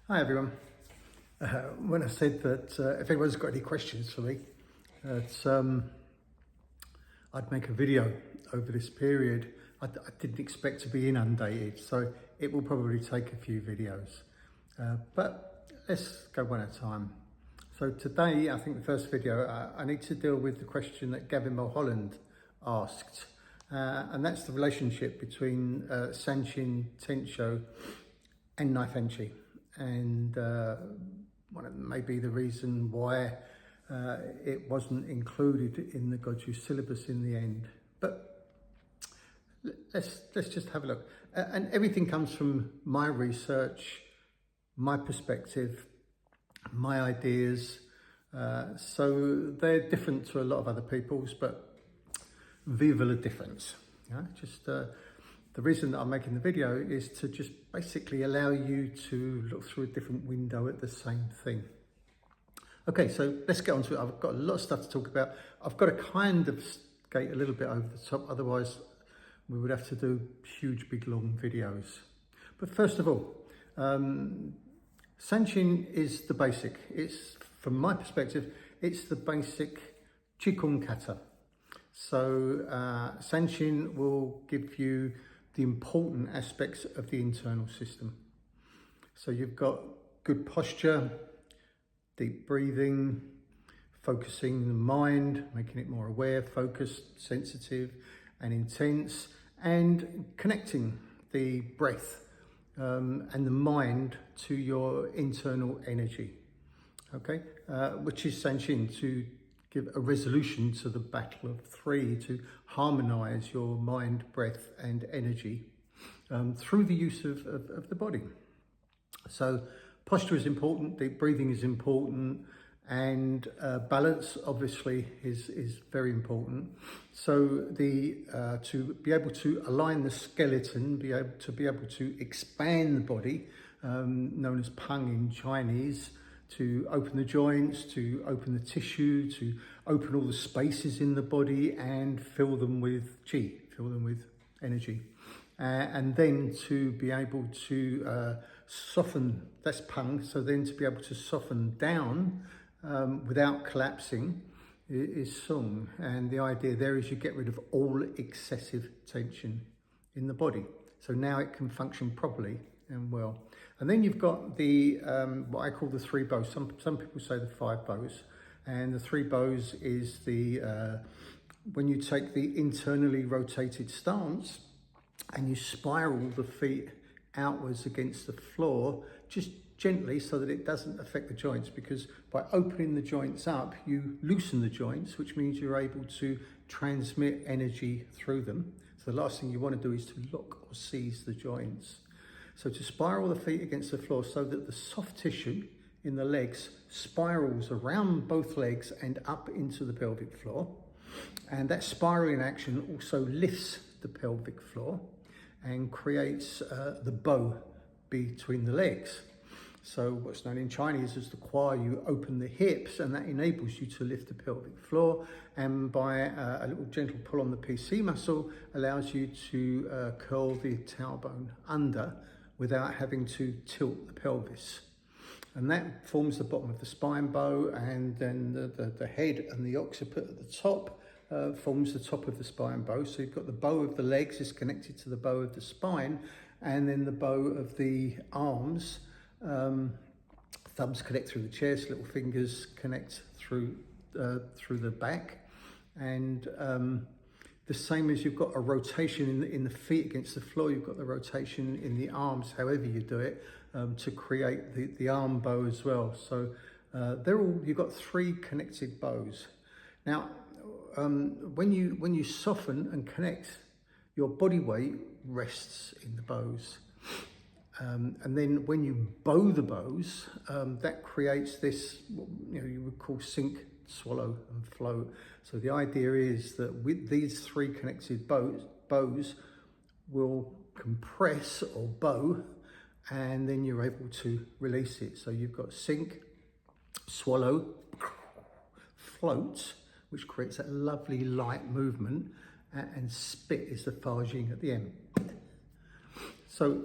Hi everyone. When I said that if anyone's got any questions for me, that I'd make a video over this period. I didn't expect to be inundated, so it will probably take a few videos. But let's go one at a time. So today, I think the first video, I need to deal with the question that Gavin Mulholland asked. And that's the relationship between Sanchin, Tensho and Naihanchi. And one of maybe the reason why it wasn't included in the Goju syllabus in the end. But let's just have a look. And everything comes from my research, my perspective, my ideas. So they're different to a lot of other people's, but viva la difference. The reason that I'm making the video is to just basically allow you to look through a different window at the same thing. Okay, so let's get on to it. I've got a lot of stuff to talk about. I've got to kind of skate a little bit over the top, otherwise we would have to do huge, big, long videos. But first of all, Sanchin is the basic. It's, from my perspective, it's the basic Qigong kata. So Sanchin will give you the important aspects of the internal system. So you've got good posture, deep breathing, focusing the mind, making it more aware, focused, sensitive and intense, and connecting the breath and the mind to your internal energy, okay? Which is Sanchin, to give a resolution to the battle of three, to harmonize your mind, breath and energy through the use of the body. So posture is important, deep breathing is important, and balance obviously is very important. So to be able to align the skeleton, be able to expand the body, known as peng in Chinese, to open the joints, to open the tissue, to open all the spaces in the body and fill them with qi, fill them with energy. And then to be able to soften, that's peng, so then to be able to soften down without collapsing is sung. And the idea there is you get rid of all excessive tension in the body. So now it can function properly and well. And then you've got the what I call the three bows. Some people say the five bows, and the three bows is the when you take the internally rotated stance and you spiral the feet outwards against the floor, just gently, so that it doesn't affect the joints, because by opening the joints up you loosen the joints, which means you're able to transmit energy through them. So the last thing you want to do is to lock or seize the joints. So to spiral the feet against the floor so that the soft tissue in the legs spirals around both legs and up into the pelvic floor. And that spiraling action also lifts the pelvic floor and creates the bow between the legs. So what's known in Chinese as the kwa, you open the hips, and that enables you to lift the pelvic floor, and by a little gentle pull on the PC muscle allows you to curl the tailbone under without having to tilt the pelvis. And that forms the bottom of the spine bow, and then the head and the occiput at the top forms the top of the spine bow. So you've got the bow of the legs is connected to the bow of the spine, and then the bow of the arms, thumbs connect through the chest, little fingers connect through the back, and the same as you've got a rotation in the feet against the floor, you've got the rotation in the arms, however you do it, to create the arm bow as well. So you've got three connected bows. Now, when you soften and connect, your body weight rests in the bows. And then when you bow the bows, that creates this, you would call sink, swallow and float. So the idea is that with these three connected bows will compress or bow, and then you're able to release it. So you've got sink, swallow, float, which creates that lovely light movement, and spit is the Fajing at the end. So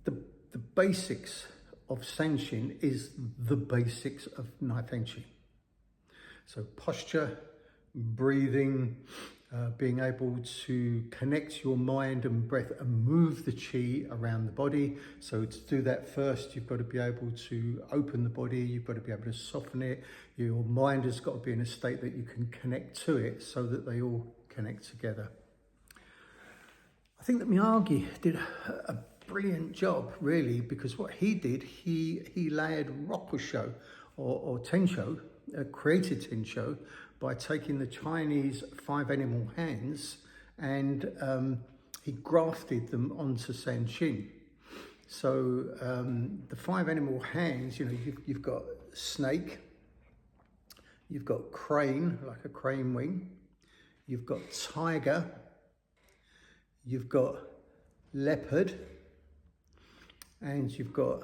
the basics of Sanchin is the basics of Naihanchi. So posture, breathing, being able to connect your mind and breath and move the chi around the body. So to do that first, you've got to be able to open the body, you've got to be able to soften it. Your mind has got to be in a state that you can connect to it so that they all connect together. I think that Miyagi did a brilliant job, really, because what he did, he layered Rokusho or Tensho, created Tensho by taking the Chinese 5 animal hands and he grafted them onto Sanchin. So the 5 animal hands, you know, you've got snake, you've got crane, like a crane wing, you've got tiger, you've got leopard, and you've got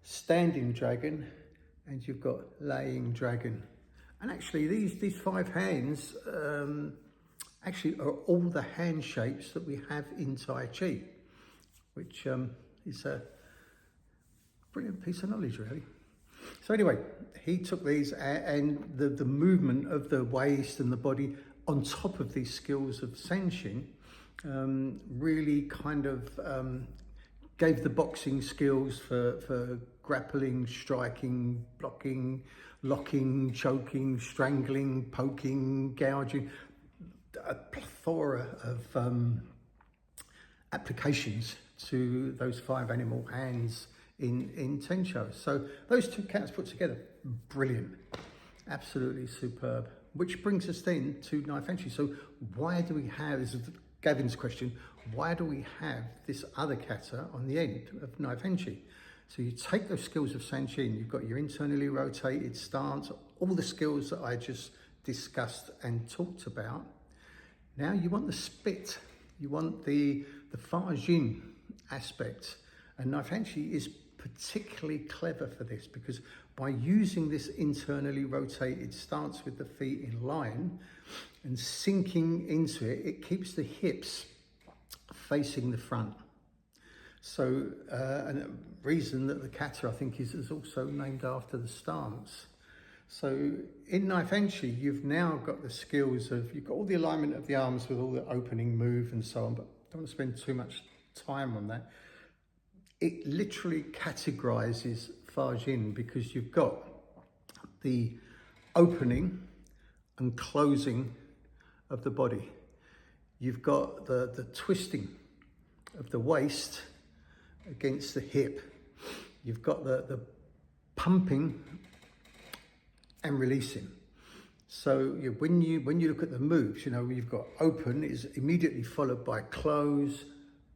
standing dragon, and you've got laying dragon. And actually these 5 hands actually are all the hand shapes that we have in Tai Chi, which is a brilliant piece of knowledge, really. So anyway, he took these and the movement of the waist and the body on top of these skills of Sanchin really kind of gave the boxing skills for grappling, striking, blocking, locking, choking, strangling, poking, gouging, a plethora of applications to those 5 animal hands in Tensho. So those 2 cats put together, brilliant, absolutely superb. Which brings us then to Naihanchi. So why do we have, this is Gavin's question, why do we have this other kata on the end of Naihanchi? So you take those skills of Sanchin, you've got your internally rotated stance, all the skills that I just discussed and talked about. Now you want the spit, you want the Fa-Jin aspect. And Naihanchi is particularly clever for this because by using this internally rotated stance with the feet in line and sinking into it, it keeps the hips facing the front. So, and a reason that the kata, I think, is also named after the stance. So in Naihanchi, you've now got the skills of, you've got all the alignment of the arms with all the opening move and so on, but I don't want to spend too much time on that. It literally categorizes Fa-Jin because you've got the opening and closing of the body. You've got the twisting of the waist against the hip. You've got the pumping and releasing. So when you look at the moves, you know, you've got open is immediately followed by close,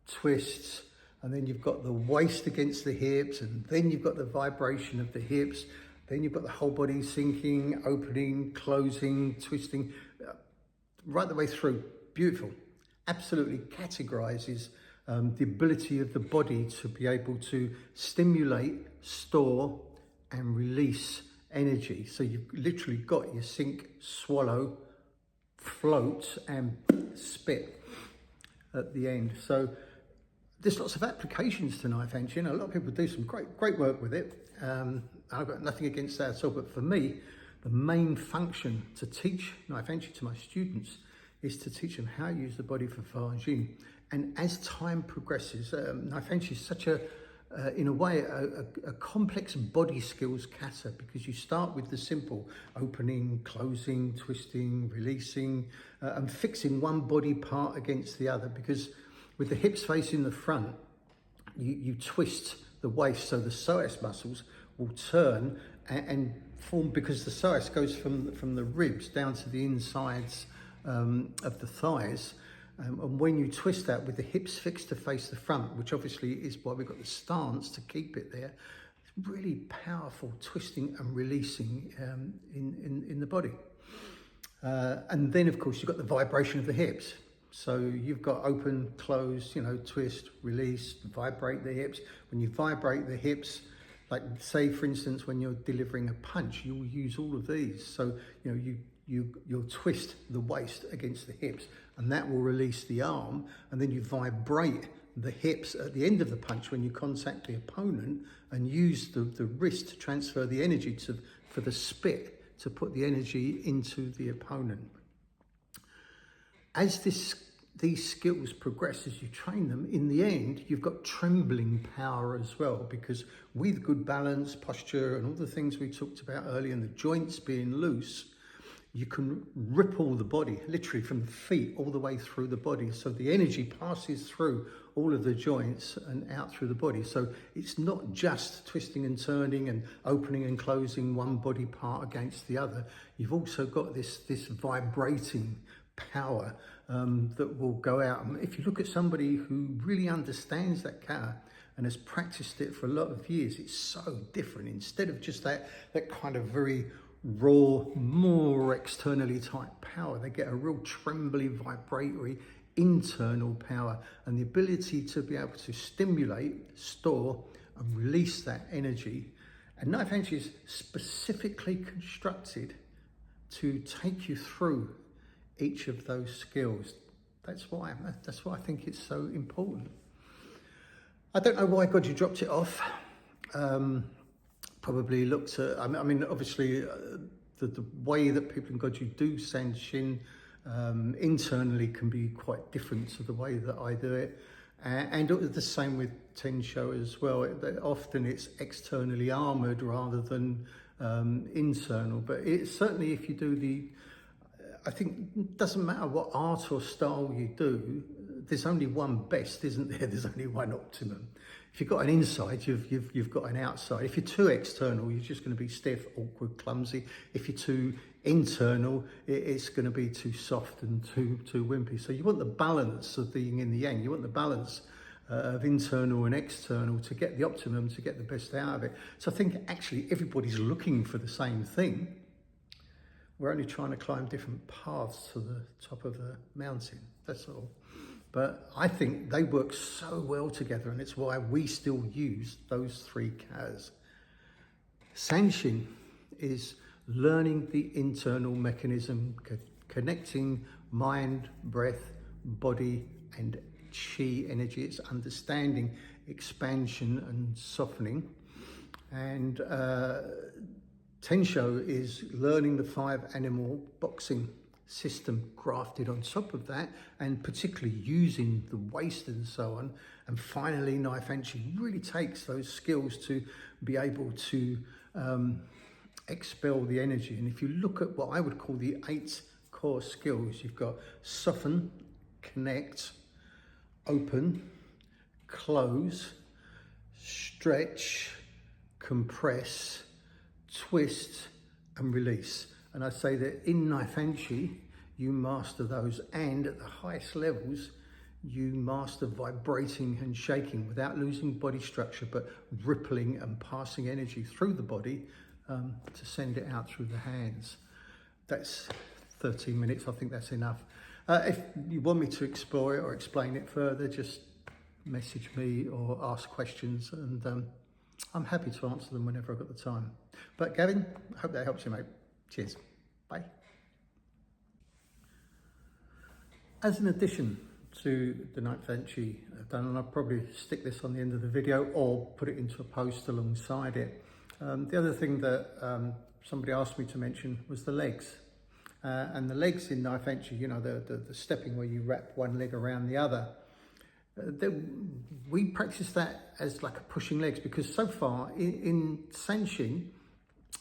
twists, and then you've got the waist against the hips, and then you've got the vibration of the hips, then you've got the whole body sinking, opening, closing, twisting, right the way through. Beautiful. Absolutely categorizes the ability of the body to be able to stimulate, store, and release energy. So you've literally got your sink, swallow, float, and spit at the end. So there's lots of applications to Naihanchi. You know, a lot of people do some great work with it. I've got nothing against that at all, but for me, the main function to teach Naihanchi to my students is to teach them how to use the body for Fa-Jin. And as time progresses, Naihanchi is such a, in a way, a complex body skills kata, because you start with the simple opening, closing, twisting, releasing, and fixing one body part against the other, because with the hips facing the front, you twist the waist so the psoas muscles will turn and form, because the psoas goes from the ribs down to the insides of the thighs. And when you twist that with the hips fixed to face the front, which obviously is why we've got the stance to keep it there, it's really powerful twisting and releasing in the body. And then, of course, you've got the vibration of the hips. So you've got open, close, you know, twist, release, vibrate the hips. When you vibrate the hips, like say, for instance, when you're delivering a punch, you'll use all of these. So, you know, you'll twist the waist against the hips, and that will release the arm, and then you vibrate the hips at the end of the punch when you contact the opponent, and use the wrist to transfer the energy for the spit to put the energy into the opponent. As these skills progress, as you train them, in the end, you've got trembling power as well, because with good balance, posture, and all the things we talked about earlier, and the joints being loose, you can ripple the body, literally from the feet all the way through the body. So the energy passes through all of the joints and out through the body. So it's not just twisting and turning and opening and closing one body part against the other. You've also got this vibrating power that will go out. And if you look at somebody who really understands that kata and has practiced it for a lot of years, it's so different. Instead of just that kind of very raw, more externally type power, they get a real trembly, vibratory internal power, and the ability to be able to stimulate, store, and release that energy. And Naihanchi is specifically constructed to take you through each of those skills. That's why I think it's so important. I don't know why Goju dropped it off. Probably looked at, I mean, obviously the way that people in Goju do Sanchin internally can be quite different to the way that I do it. And the same with Tensho as well. Often it's externally armoured rather than internal. But it's certainly, if you do I think it doesn't matter what art or style you do, there's only one best, isn't there? There's only one optimum. If you've got an inside, you've got an outside. If you're too external, you're just going to be stiff, awkward, clumsy. If you're too internal, it's going to be too soft and too wimpy. So you want the balance of being in the yang. You want the balance of internal and external to get the optimum, to get the best out of it. So I think actually everybody's looking for the same thing. We're only trying to climb different paths to the top of the mountain, that's all. But I think they work so well together, and it's why we still use those three katas. Sanchin is learning the internal mechanism, connecting mind, breath, body, and chi energy. It's understanding expansion and softening. And Tensho is learning the 5 animal boxing system grafted on top of that, and particularly using the waist and so on. And finally, Naihanchi really takes those skills to be able to expel the energy. And if you look at what I would call the 8 core skills, you've got soften, connect, open, close, stretch, compress, twist, and release. And I say that in Naihanchi, you master those, and at the highest levels, you master vibrating and shaking without losing body structure, but rippling and passing energy through the body to send it out through the hands. That's 13 minutes, I think that's enough. If you want me to explore it or explain it further, just message me or ask questions, and I'm happy to answer them whenever I've got the time. But Gavin, I hope that helps you, mate. Cheers. Bye. As an addition to the Naihanchi I've done, and I'll probably stick this on the end of the video or put it into a post alongside it. The other thing that somebody asked me to mention was the legs. And the legs in Naihanchi, you know, the stepping where you wrap one leg around the other. We practice that as like a pushing legs, because so far in Sanchin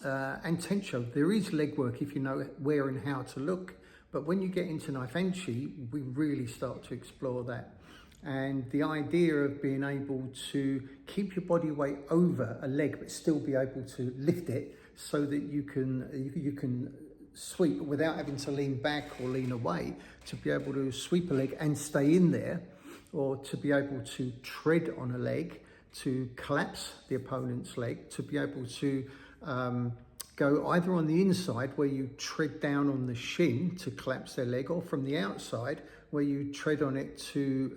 and Tensho, there is leg work if you know where and how to look. But when you get into Naihanchi, we really start to explore that. And the idea of being able to keep your body weight over a leg, but still be able to lift it so that you can sweep without having to lean back or lean away, to be able to sweep a leg and stay in there, or to be able to tread on a leg, to collapse the opponent's leg, to be able to go either on the inside where you tread down on the shin to collapse their leg, or from the outside where you tread on it to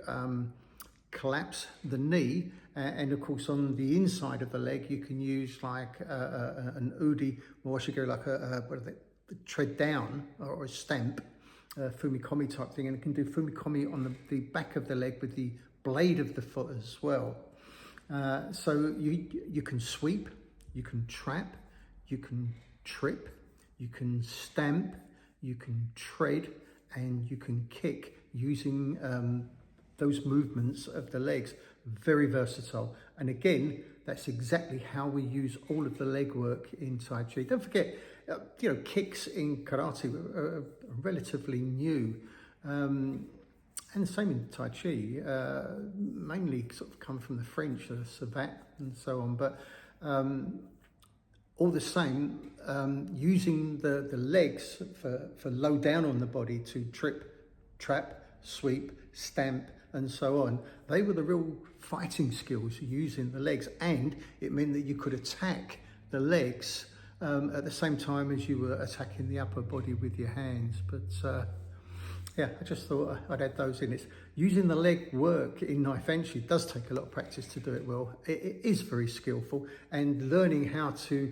collapse the knee. And of course on the inside of the leg you can use like an udi, or I should go like a tread down or a stamp, fumikomi type thing, and it can do fumikomi on the back of the leg with the blade of the foot as well. So you can sweep, you can trap, you can trip, you can stamp, you can tread, and you can kick using those movements of the legs. Very versatile. And again, that's exactly how we use all of the leg work in Tai Chi. Don't forget, kicks in karate are relatively new. And the same in Tai Chi, mainly sort of come from the French, the savate and so on. But all the same, using the legs for low down on the body to trip, trap, sweep, stamp, and so on. They were the real fighting skills, using the legs, and it meant that you could attack the legs at the same time as you were attacking the upper body with your hands. But yeah, I just thought I'd add those in. It's using the leg work in Naihanchi does take a lot of practice to do it well. It is very skillful, and learning how to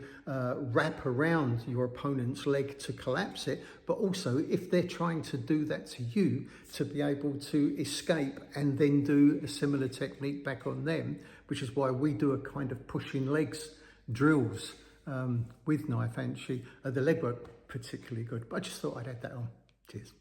wrap around your opponent's leg to collapse it, but also if they're trying to do that to you, to be able to escape and then do a similar technique back on them, which is why we do a kind of pushing legs drills with Naihanchi. The leg work particularly good, but I just thought I'd add that on. Cheers.